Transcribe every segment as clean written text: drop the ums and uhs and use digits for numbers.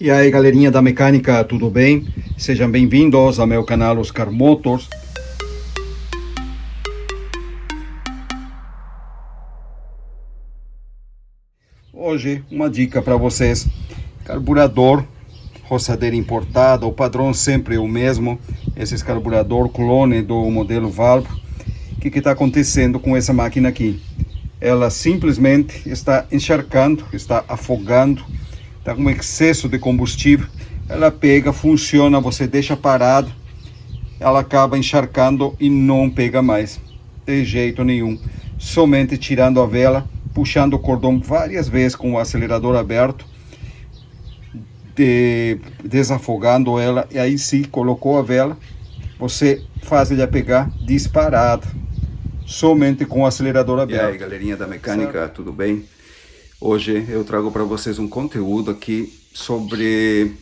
E aí, galerinha da mecânica, tudo bem? Sejam bem-vindos ao meu canal Oscar Motors. Hoje uma dica para vocês: carburador, roçadeira importada, o padrão sempre é o mesmo, esse carburador clone do modelo Valvo. O que está acontecendo com essa máquina aqui? Ela simplesmente está encharcando, está afogando, está com excesso de combustível. Ela pega, funciona, você deixa parado, ela acaba encharcando e não pega mais, de jeito nenhum. Somente tirando a vela, puxando o cordão várias vezes com o acelerador aberto, desafogando ela, e aí sim, colocou a vela, você faz ela pegar disparada, somente com o acelerador aberto. E aí, galerinha da mecânica, tudo bem? Hoje eu trago para vocês um conteúdo aqui sobre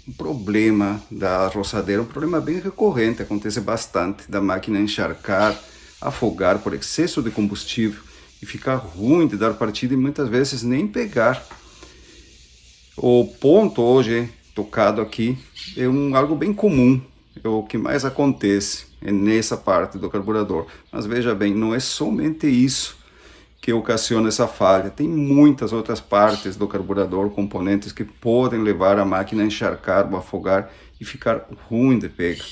um problema da roçadeira, um problema bem recorrente, acontece bastante, da máquina encharcar, afogar por excesso de combustível e ficar ruim de dar partida e muitas vezes nem pegar. O ponto hoje tocado aqui é algo bem comum, é o que mais acontece é nessa parte do carburador. Mas veja bem, não é somente isso que ocasiona essa falha, tem muitas outras partes do carburador, componentes que podem levar a máquina a encharcar ou afogar e ficar ruim de pega.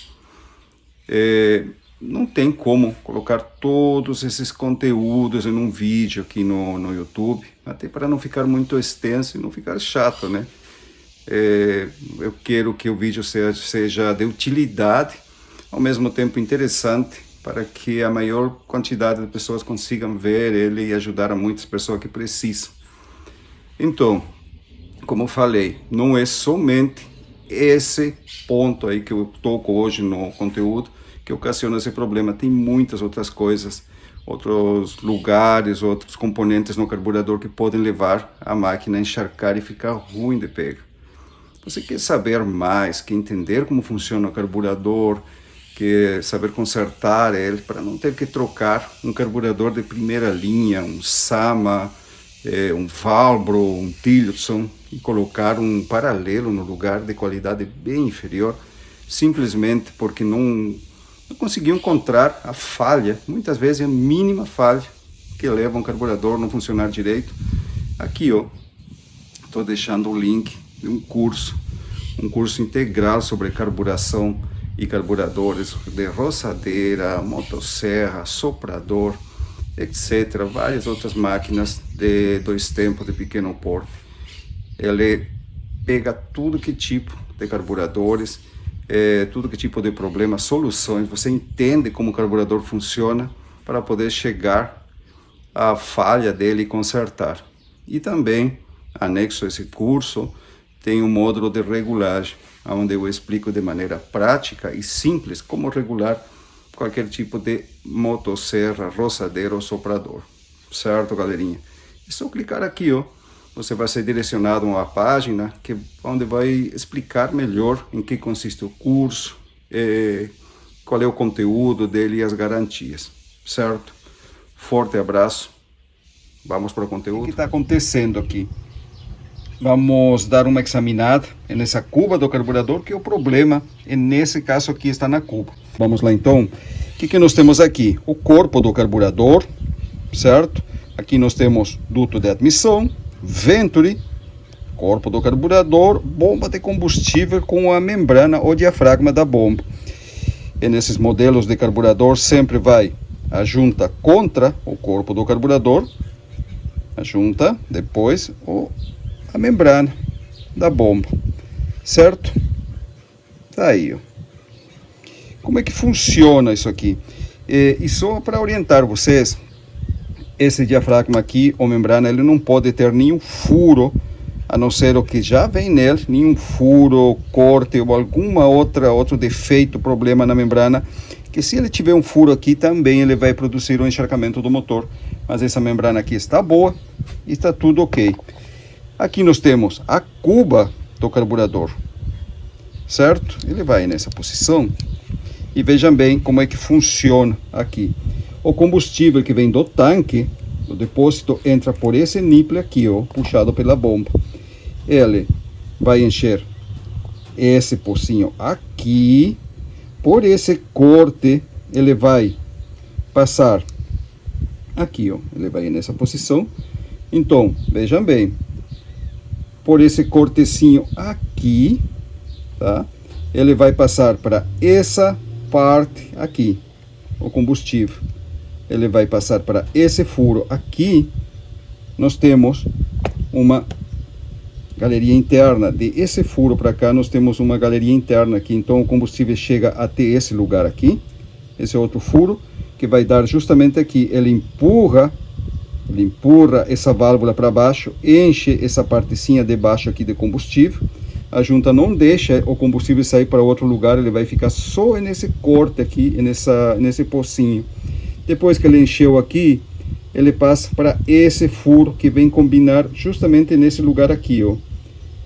Não tem como colocar todos esses conteúdos em um vídeo aqui no YouTube, até para não ficar muito extenso e não ficar chato, né? Eu quero que o vídeo seja de utilidade, ao mesmo tempo interessante, para que a maior quantidade de pessoas consigam ver ele e ajudar a muitas pessoas que precisam. Então, como eu falei, não é somente esse ponto aí que eu toco hoje no conteúdo que ocasiona esse problema. Tem muitas outras coisas, outros lugares, outros componentes no carburador que podem levar a máquina a encharcar e ficar ruim de pega. Você quer saber mais, quer entender como funciona o carburador, quer saber consertar ele para não ter que trocar um carburador de primeira linha, um Sama, um Valbro, um Tillotson, e colocar um paralelo no lugar de qualidade bem inferior, simplesmente porque não conseguiu encontrar a falha, muitas vezes é a mínima falha que leva um carburador a não funcionar direito. Aqui, ó, estou deixando o link de um curso integral sobre carburação e carburadores de roçadeira, motosserra, soprador, etc. Várias outras máquinas de 2 tempos de pequeno porte. Ele pega tudo que tipo de carburadores, tudo que tipo de problema, soluções. Você entende como o carburador funciona para poder chegar à falha dele e consertar. E também, anexo a esse curso, tem um módulo de regulagem, onde eu explico de maneira prática e simples como regular qualquer tipo de motosserra, roçadeira ou soprador. Certo, galerinha? É só clicar aqui, ó. Você vai ser direcionado a uma página onde vai explicar melhor em que consiste o curso, qual é o conteúdo dele e as garantias. Certo? Forte abraço. Vamos para o conteúdo. O que está acontecendo aqui? Vamos dar uma examinada nessa cuba do carburador, que o problema, nesse caso aqui, está na cuba. Vamos lá então. O que nós temos aqui? O corpo do carburador, certo? Aqui nós temos duto de admissão, Venturi, corpo do carburador, bomba de combustível com a membrana ou diafragma da bomba. E nesses modelos de carburador sempre vai a junta contra o corpo do carburador, a junta, depois a membrana da bomba, certo? Tá aí, ó. Como é que funciona isso aqui? E só para orientar vocês, esse diafragma aqui, ou membrana, ele não pode ter nenhum furo, a não ser o que já vem nele, nenhum furo, corte ou outro defeito, problema na membrana, que se ele tiver um furo aqui, também ele vai produzir um encharcamento do motor. Mas essa membrana aqui está boa e está tudo ok. Aqui nós temos a cuba do carburador, certo? Ele vai nessa posição e vejam bem como é que funciona aqui. O combustível que vem do tanque, do depósito, entra por esse nipple aqui, ó, puxado pela bomba. Ele vai encher esse pocinho aqui, por esse corte, ele vai passar aqui, ó, ele vai nessa posição. Então, vejam bem, por esse cortecinho aqui, tá? Ele vai passar para essa parte aqui, o combustível. Ele vai passar para esse furo aqui. Nós temos uma galeria interna. De esse furo para cá, nós temos uma galeria interna aqui. Então, o combustível chega até esse lugar aqui. Esse é outro furo, que vai dar justamente aqui. Ele empurra essa válvula para baixo, enche essa partezinha de baixo aqui de combustível. A junta não deixa o combustível sair para outro lugar, ele vai ficar só nesse corte aqui, nesse pocinho. Depois que ele encheu aqui, ele passa para esse furo que vem combinar justamente nesse lugar aqui, ó. O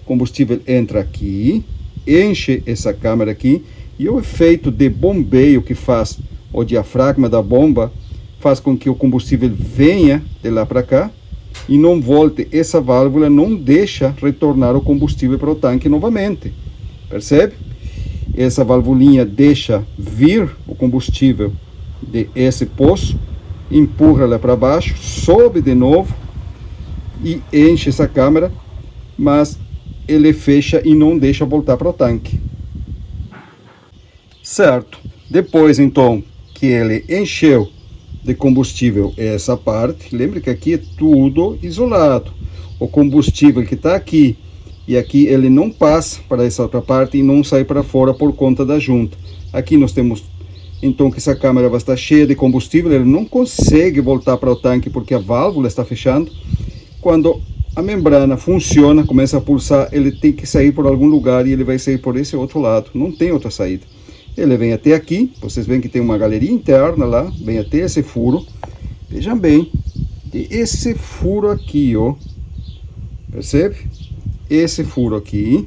combustível entra aqui, enche essa câmara aqui, e o efeito de bombeio que faz o diafragma da bomba faz com que o combustível venha de lá para cá e não volte. Essa válvula não deixa retornar o combustível para o tanque novamente, percebe? Essa valvulinha deixa vir o combustível de esse poço, empurra lá para baixo, sobe de novo e enche essa câmara, mas ele fecha e não deixa voltar para o tanque, certo? Depois então que ele encheu de combustível essa parte, lembre que aqui é tudo isolado. O combustível que está aqui e aqui, ele não passa para essa outra parte e não sai para fora por conta da junta. Aqui nós temos então que essa câmara vai estar cheia de combustível, ele não consegue voltar para o tanque porque a válvula está fechando. Quando a membrana funciona, começa a pulsar, ele tem que sair por algum lugar e ele vai sair por esse outro lado, não tem outra saída. Ele vem até aqui, vocês veem que tem uma galeria interna lá, vem até esse furo. Vejam bem, esse furo aqui, ó, percebe? Esse furo aqui,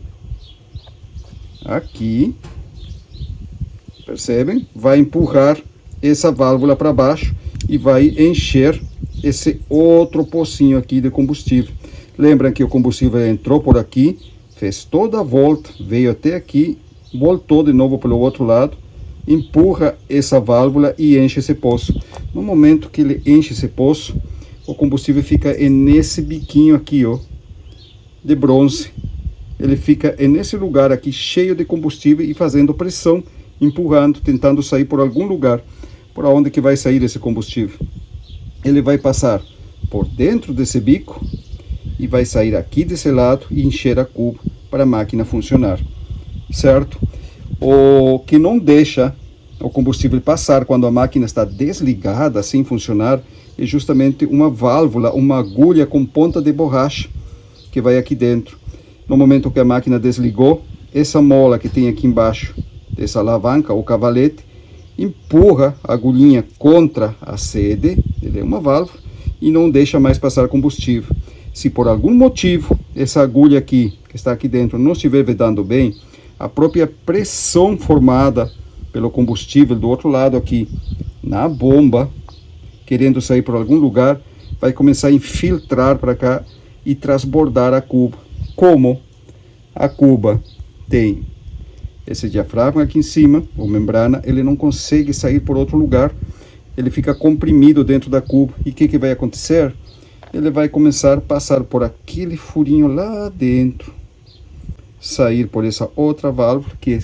percebem? Vai empurrar essa válvula para baixo e vai encher esse outro pocinho aqui de combustível. Lembram que o combustível entrou por aqui, fez toda a volta, veio até aqui, voltou de novo pelo outro lado, empurra essa válvula e enche esse poço. No momento que ele enche esse poço, o combustível fica nesse biquinho aqui, ó, de bronze. Ele fica nesse lugar aqui cheio de combustível e fazendo pressão, empurrando, tentando sair por algum lugar. Por onde que vai sair esse combustível? Ele vai passar por dentro desse bico e vai sair aqui desse lado e encher a cuba para a máquina funcionar, certo? O que não deixa o combustível passar quando a máquina está desligada, sem funcionar, é justamente uma válvula, uma agulha com ponta de borracha que vai aqui dentro. No momento que a máquina desligou, essa mola que tem aqui embaixo dessa alavanca, o cavalete, empurra a agulhinha contra a sede, ele é uma válvula, e não deixa mais passar combustível. Se por algum motivo essa agulha aqui, que está aqui dentro, não estiver vedando bem, a própria pressão formada pelo combustível do outro lado aqui, na bomba, querendo sair por algum lugar, vai começar a infiltrar para cá e transbordar a cuba. Como a cuba tem esse diafragma aqui em cima, ou membrana, ele não consegue sair por outro lugar, ele fica comprimido dentro da cuba. E o que vai acontecer? Ele vai começar a passar por aquele furinho lá dentro, sair por essa outra válvula, que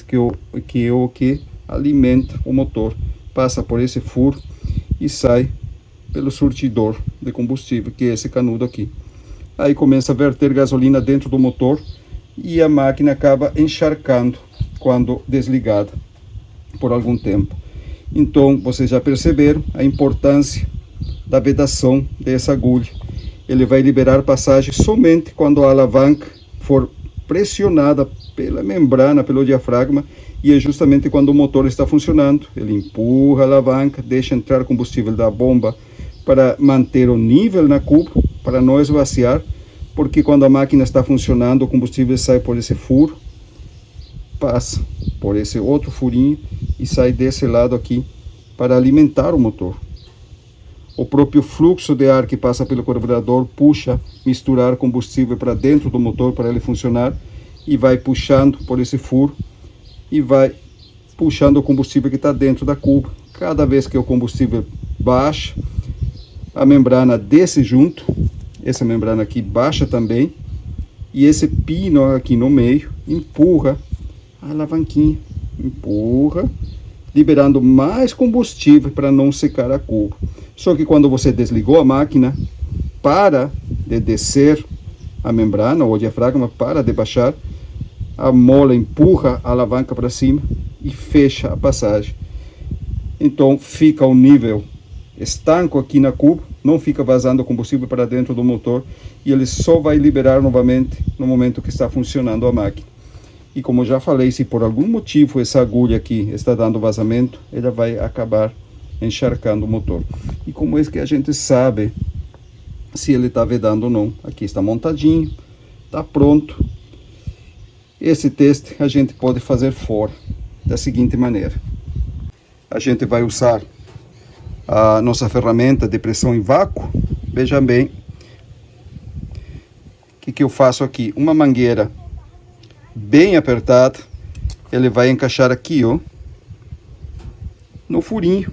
é o que alimenta o motor, passa por esse furo e sai pelo surtidor de combustível, que é esse canudo aqui. Aí começa a verter gasolina dentro do motor e a máquina acaba encharcando quando desligada por algum tempo. Então, vocês já perceberam a importância da vedação dessa agulha. Ele vai liberar passagem somente quando a alavanca for pressionada pela membrana, pelo diafragma, e é justamente quando o motor está funcionando. Ele empurra a alavanca, deixa entrar combustível da bomba para manter o nível na cuba, para não esvaziar, porque quando a máquina está funcionando, o combustível sai por esse furo, passa por esse outro furinho e sai desse lado aqui para alimentar o motor. O próprio fluxo de ar que passa pelo carburador puxa, misturar combustível para dentro do motor para ele funcionar, e vai puxando por esse furo e vai puxando o combustível que está dentro da cuba. Cada vez que o combustível baixa, a membrana desce junto, essa membrana aqui baixa também, e esse pino aqui no meio empurra a alavanquinha, empurra, liberando mais combustível para não secar a cuba. Só que quando você desligou a máquina, para de descer a membrana, ou o diafragma para de baixar, a mola empurra a alavanca para cima e fecha a passagem. Então fica o nível estanco aqui na cuba, não fica vazando combustível para dentro do motor, e ele só vai liberar novamente no momento que está funcionando a máquina. E como já falei, se por algum motivo essa agulha aqui está dando vazamento, ela vai acabar encharcando o motor. E como é que a gente sabe se ele está vedando ou não? Aqui está montadinho, está pronto. Esse teste a gente pode fazer fora, da seguinte maneira. A gente vai usar a nossa ferramenta de pressão em vácuo. Veja bem, o que eu faço aqui? Uma mangueira bem apertada, ele vai encaixar aqui, ó, no furinho,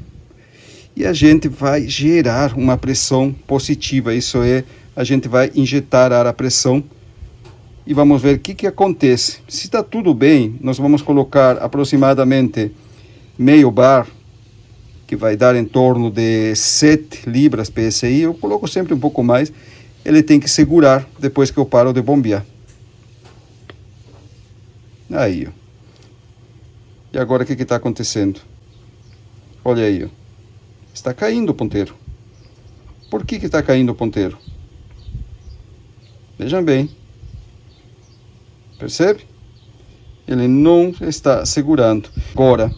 e a gente vai gerar uma pressão positiva. Isso é, a gente vai injetar ar à pressão e vamos ver o que acontece. Se está tudo bem, nós vamos colocar aproximadamente meio bar, que vai dar em torno de 7 libras PSI. Eu coloco sempre um pouco mais. Ele tem que segurar depois que eu paro de bombear. Aí, ó. E agora o que está acontecendo? Olha aí, ó. Está caindo o ponteiro. Por que está caindo o ponteiro? Vejam bem. Percebe? Ele não está segurando. Agora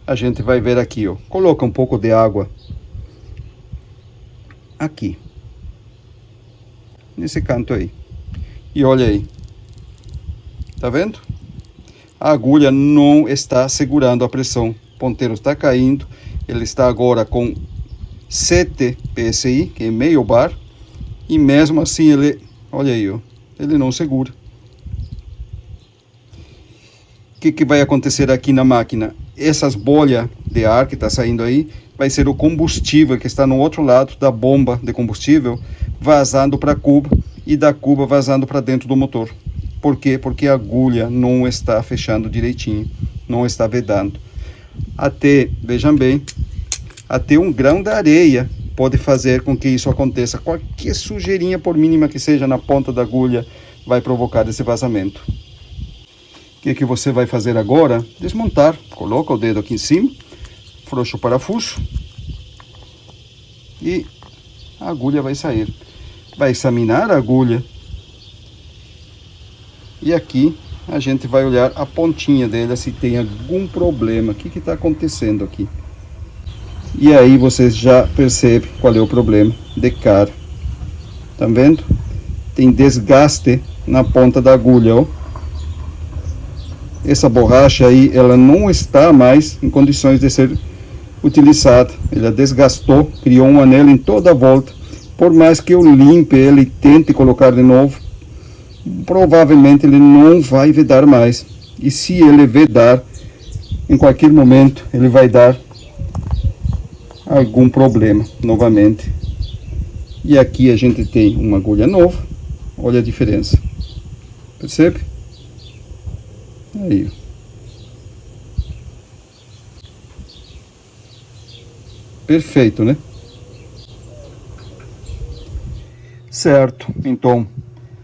a gente vai ver aqui, ó. Coloca um pouco de água aqui nesse canto aí, e olha aí, tá vendo? A agulha não está segurando a pressão, o ponteiro está caindo. Ele está agora com 7 PSI, que é meio bar, e mesmo assim ele, olha aí, ó, ele não segura. O que vai acontecer aqui na máquina? Essas bolhas de ar que está saindo aí, vai ser o combustível que está no outro lado da bomba de combustível, vazando para a cuba, e da cuba vazando para dentro do motor. Por quê? Porque a agulha não está fechando direitinho, não está vedando. Até, vejam bem, até um grão de areia pode fazer com que isso aconteça. Qualquer sujeirinha, por mínima que seja, na ponta da agulha, vai provocar esse vazamento. O que você vai fazer agora? Desmontar. Coloca o dedo aqui em cima, afrouxa o parafuso e a agulha vai sair. Vai examinar a agulha e aqui a gente vai olhar a pontinha dela, se tem algum problema. O que está acontecendo aqui? E aí vocês já percebem qual é o problema de cara. Tá vendo? Tem desgaste na ponta da agulha, ó. Essa borracha aí, ela não está mais em condições de ser utilizada. Ela desgastou, criou um anel em toda a volta. Por mais que eu limpe ele e tente colocar de novo, provavelmente ele não vai vedar mais. E se ele vedar, em qualquer momento ele vai dar algum problema novamente. E aqui a gente tem uma agulha nova. Olha a diferença. Percebe? Aí. Perfeito, né? Certo. Então,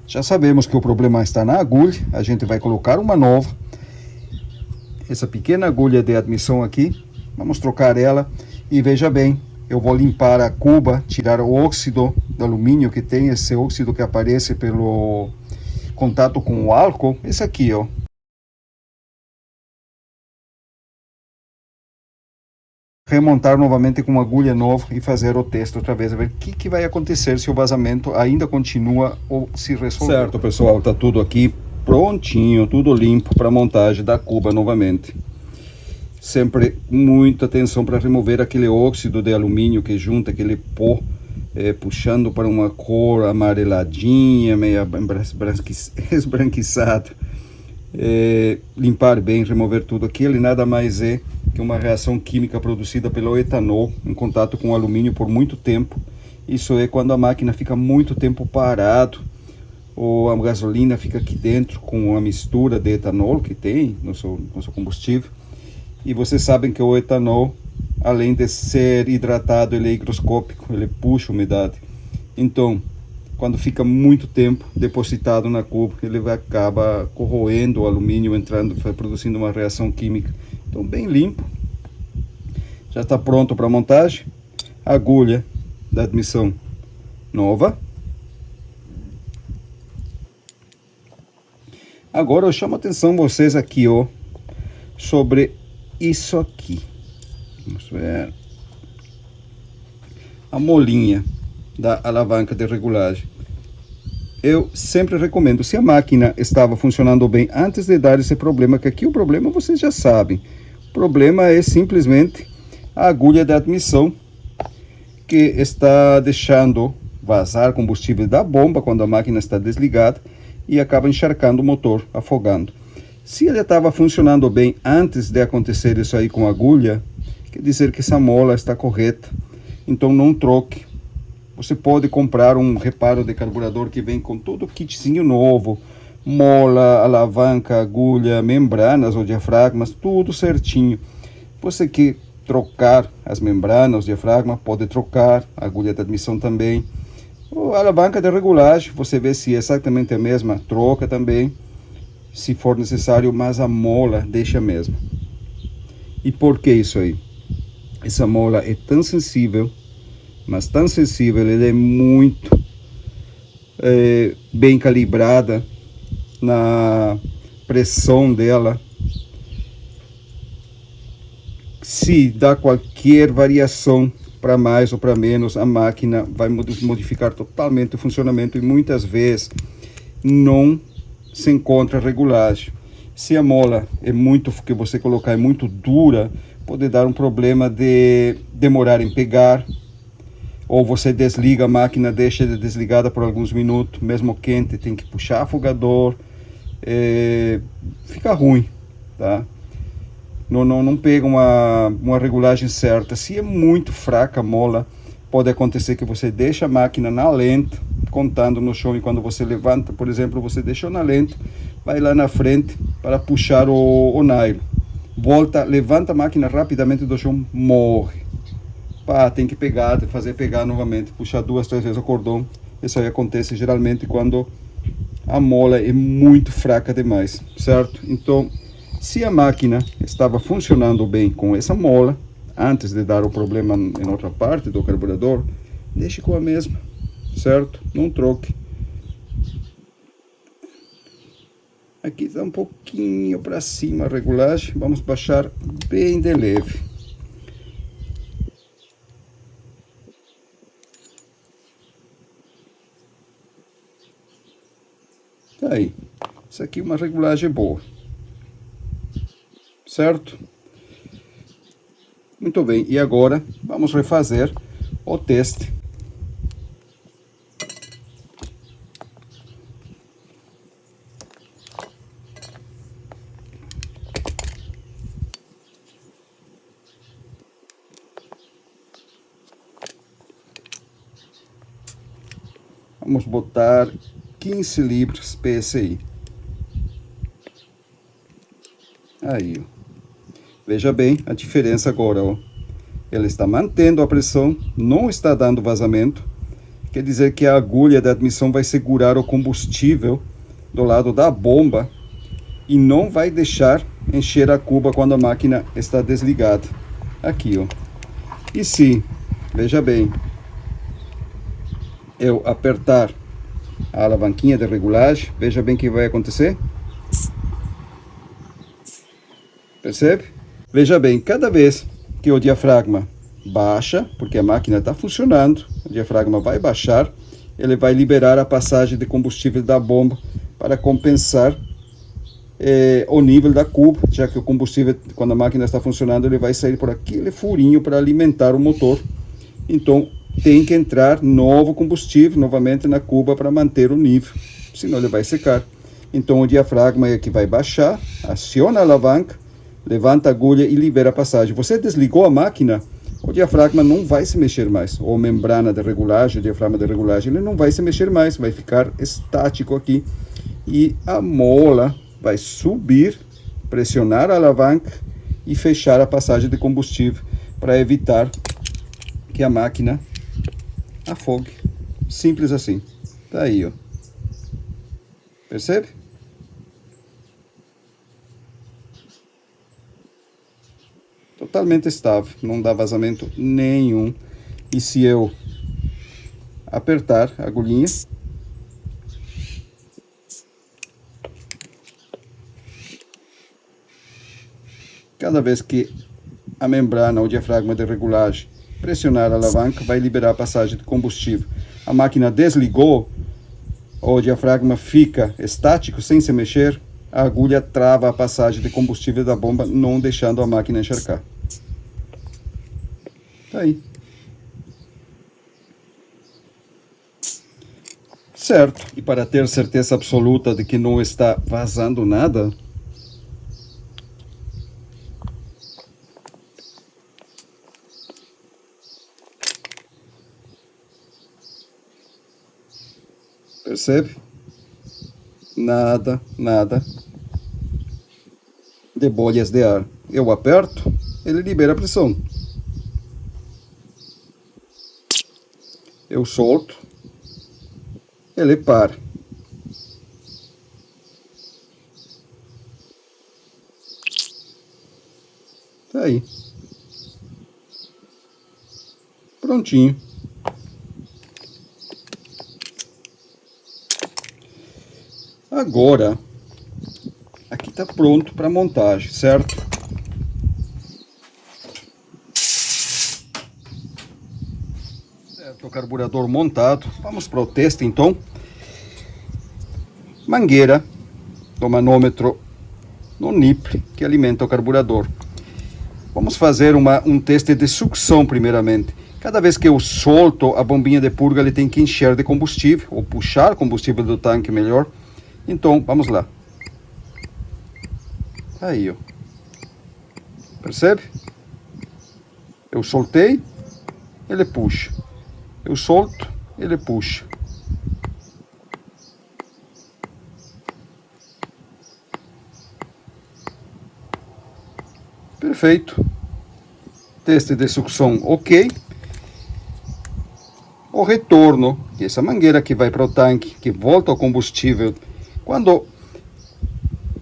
já sabemos que o problema está na agulha. A gente vai colocar uma nova. Essa pequena agulha de admissão aqui, vamos trocar ela. E veja bem, eu vou limpar a cuba, tirar o óxido do alumínio que tem, esse óxido que aparece pelo contato com o álcool. Esse aqui, ó. Remontar novamente com uma agulha nova e fazer o teste outra vez, a ver o que vai acontecer, se o vazamento ainda continua ou se resolver. Certo, pessoal, tá tudo aqui prontinho, tudo limpo para montagem da cuba novamente. Sempre muita atenção para remover aquele óxido de alumínio que junta aquele pó, puxando para uma cor amareladinha, meio esbranquiçada. limpar bem, remover tudo aquilo, e nada mais é que uma reação química produzida pelo etanol em contato com o alumínio por muito tempo. Isso é quando a máquina fica muito tempo parado, ou a gasolina fica aqui dentro com a mistura de etanol que tem no seu combustível. E vocês sabem que o etanol, além de ser hidratado, ele é higroscópico, ele puxa umidade. Então, quando fica muito tempo depositado na cuba, ele acaba corroendo o alumínio, produzindo uma reação química. Então, bem limpo. Já está pronto para montagem. Agulha da admissão nova. Agora eu chamo a atenção vocês aqui, ó, sobre isso aqui. Vamos ver. A molinha da alavanca de regulagem. Eu sempre recomendo, se a máquina estava funcionando bem antes de dar esse problema, que aqui o problema vocês já sabem. O problema é simplesmente a agulha de admissão, que está deixando vazar combustível da bomba quando a máquina está desligada e acaba encharcando o motor, afogando. Se ele estava funcionando bem antes de acontecer isso aí com a agulha, quer dizer que essa mola está correta. Então não troque. Você pode comprar um reparo de carburador que vem com todo o kitzinho novo, mola, alavanca, agulha, membranas ou diafragmas, tudo certinho. Você que trocar as membranas, o diafragma, pode trocar, a agulha de admissão também. Ou a alavanca de regulagem, você vê se é exatamente a mesma, troca também, se for necessário, mas a mola deixa a mesma. E por que isso aí? Essa mola é tão sensível, mas tão sensível, ela é muito bem calibrada na pressão dela. Se dá qualquer variação para mais ou para menos, a máquina vai modificar totalmente o funcionamento e muitas vezes não se encontra regulagem. Se a mola é muito, que você colocar é muito dura, pode dar um problema de demorar em pegar, ou você desliga a máquina, deixa desligada por alguns minutos, mesmo quente, tem que puxar afogador, fica ruim, tá? Não pega uma regulagem certa. Se é muito fraca a mola, pode acontecer que você deixa a máquina na lenta, contando no chão, e quando você levanta, por exemplo, você deixou na lenta, vai lá na frente para puxar o nylon. Volta, levanta a máquina rapidamente do chão, morre. Pá, tem que pegar, fazer pegar novamente, puxar 2, 3 vezes o cordão. Isso aí acontece geralmente quando a mola é muito fraca demais, certo? Então, se a máquina estava funcionando bem com essa mola, antes de dar o problema em outra parte do carburador, deixe com a mesma, certo? Não troque. Aqui está um pouquinho para cima a regulagem, vamos baixar bem de leve. Tá aí, isso aqui é uma regulagem boa, certo? Muito bem, e agora vamos refazer o teste. Vamos botar 15 libras PSI. Aí, ó. Veja bem a diferença agora, ó. Ela está mantendo a pressão, não está dando vazamento. Quer dizer que a agulha da admissão vai segurar o combustível do lado da bomba e não vai deixar encher a cuba quando a máquina está desligada. Aqui, ó. E se, veja bem, eu apertar a alavanquinha de regulagem, veja bem o que vai acontecer. Percebe? Veja bem, cada vez que o diafragma baixa, porque a máquina está funcionando, o diafragma vai baixar, ele vai liberar a passagem de combustível da bomba para compensar o nível da cuba, já que o combustível, quando a máquina está funcionando, ele vai sair por aquele furinho para alimentar o motor. Então, tem que entrar novo combustível novamente na cuba para manter o nível, senão ele vai secar. Então o diafragma é que vai baixar, aciona a alavanca, levanta a agulha e libera a passagem. Você desligou a máquina, o diafragma não vai se mexer mais, ou membrana de regulagem, o diafragma de regulagem, ele não vai se mexer mais, vai ficar estático aqui. E a mola vai subir, pressionar a alavanca e fechar a passagem de combustível para evitar que a máquina afogue. Simples assim. Tá aí, ó. Percebe? Totalmente estável, não dá vazamento nenhum. E se eu apertar a agulhinha, cada vez que a membrana ou diafragma de regulagem pressionar a alavanca, vai liberar a passagem de combustível. A máquina desligou, o diafragma fica estático, sem se mexer, a agulha trava a passagem de combustível da bomba, não deixando a máquina encharcar. Tá aí. Certo. E para ter certeza absoluta de que não está vazando nada, percebe? Nada de bolhas de ar. Eu aperto, ele libera a pressão. Eu solto, ele para. Tá aí. Prontinho. Agora, aqui está pronto para montagem, certo? Certo, o carburador montado. Vamos para o teste, então. Mangueira do manômetro no nipple que alimenta o carburador. Vamos fazer um teste de sucção primeiramente. Cada vez que eu solto a bombinha de purga, ele tem que encher de combustível, ou puxar combustível do tanque melhor. Então, vamos lá. Aí, ó. Percebe? Eu soltei, ele puxa. Eu solto, ele puxa. Perfeito. Teste de sucção ok. O retorno, que essa mangueira que vai para o tanque, que volta ao combustível. Quando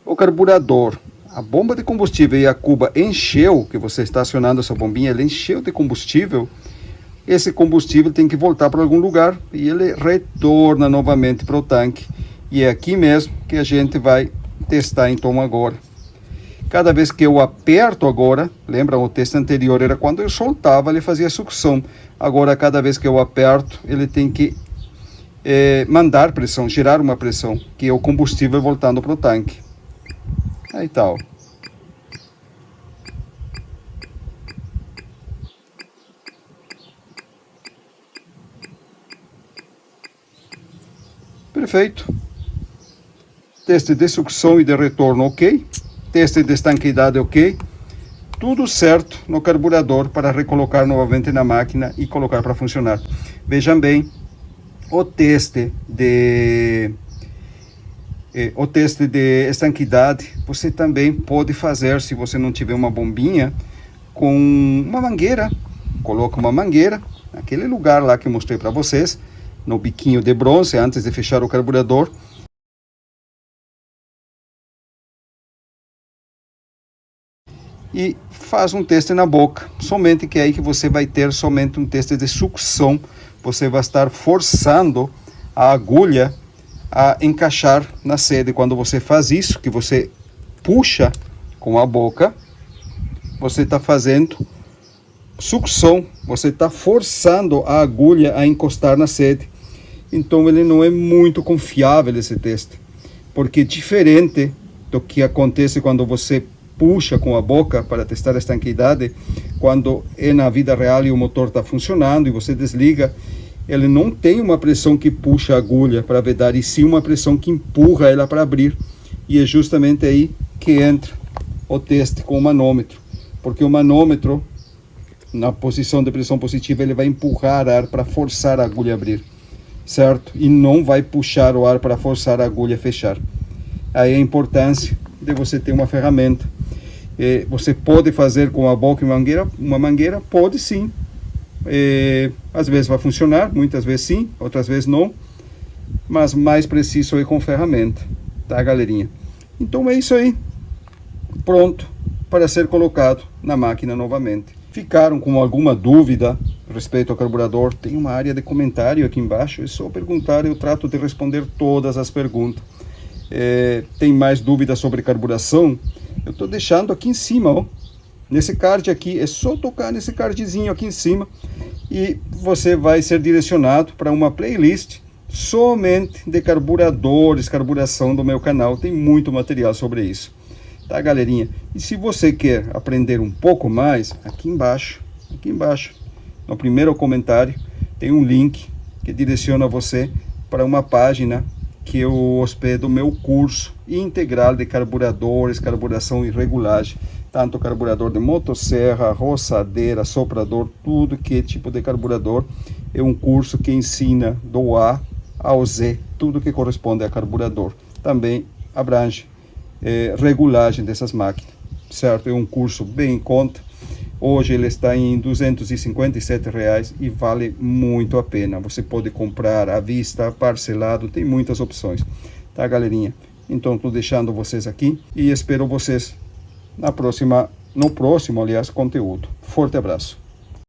o carburador, a bomba de combustível e a cuba encheu, que você está acionando essa bombinha, ele encheu de combustível, esse combustível tem que voltar para algum lugar e ele retorna novamente para o tanque. E é aqui mesmo que a gente vai testar então agora. Cada vez que eu aperto agora, lembra o teste anterior era quando eu soltava, ele fazia sucção. Agora cada vez que eu aperto, ele tem que mandar pressão, gerar uma pressão, que é o combustível voltando para o tanque. Aí tá, ó. Perfeito. Teste de sucção e de retorno ok. Teste de estanqueidade ok. Tudo certo no carburador para recolocar novamente na máquina e colocar para funcionar. Vejam bem, o teste de estanqueidade você também pode fazer se você não tiver uma bombinha com uma mangueira. Coloca uma mangueira naquele lugar lá que eu mostrei para vocês, no biquinho de bronze, antes de fechar o carburador. E faz um teste na boca, somente que é aí que você vai ter somente um teste de sucção. Você vai estar forçando a agulha a encaixar na sede. Quando você faz isso, que você puxa com a boca, você está fazendo sucção, você está forçando a agulha a encostar na sede. Então ele não é muito confiável esse teste, porque diferente do que acontece quando você puxa com a boca para testar a estanqueidade, quando é na vida real e o motor está funcionando e você desliga, ele não tem uma pressão que puxa a agulha para vedar, e sim uma pressão que empurra ela para abrir. E é justamente aí que entra o teste com o manômetro, porque o manômetro, na posição de pressão positiva, ele vai empurrar ar para forçar a agulha a abrir, certo? E não vai puxar o ar para forçar a agulha a fechar. Aí a importância de você ter uma ferramenta. Você pode fazer com a boca e uma mangueira? Pode sim. Às vezes vai funcionar, muitas vezes sim, outras vezes não. Mas mais preciso é com ferramenta, tá, galerinha? Então é isso aí. Pronto para ser colocado na máquina novamente. Ficaram com alguma dúvida respeito ao carburador? Tem uma área de comentário aqui embaixo, é só perguntar, eu trato de responder todas as perguntas. Tem mais dúvidas sobre carburação? Eu estou deixando aqui em cima, ó, nesse card aqui, é só tocar nesse cardzinho aqui em cima e você vai ser direcionado para uma playlist somente de carburadores, carburação do meu canal. Tem muito material sobre isso, tá, galerinha? E se você quer aprender um pouco mais, aqui embaixo, no primeiro comentário, tem um link que direciona você para uma página que eu hospedo meu curso integral de carburadores, carburação e regulagem, tanto carburador de motosserra, roçadeira, soprador, tudo que é tipo de carburador. É um curso que ensina do A ao Z, tudo que corresponde a carburador. Também abrange regulagem dessas máquinas, certo? É um curso bem em conta. Hoje ele está em R$ 257 e vale muito a pena. Você pode comprar à vista, parcelado, tem muitas opções, tá, galerinha? Então estou deixando vocês aqui e espero vocês no próximo, aliás, conteúdo. Forte abraço.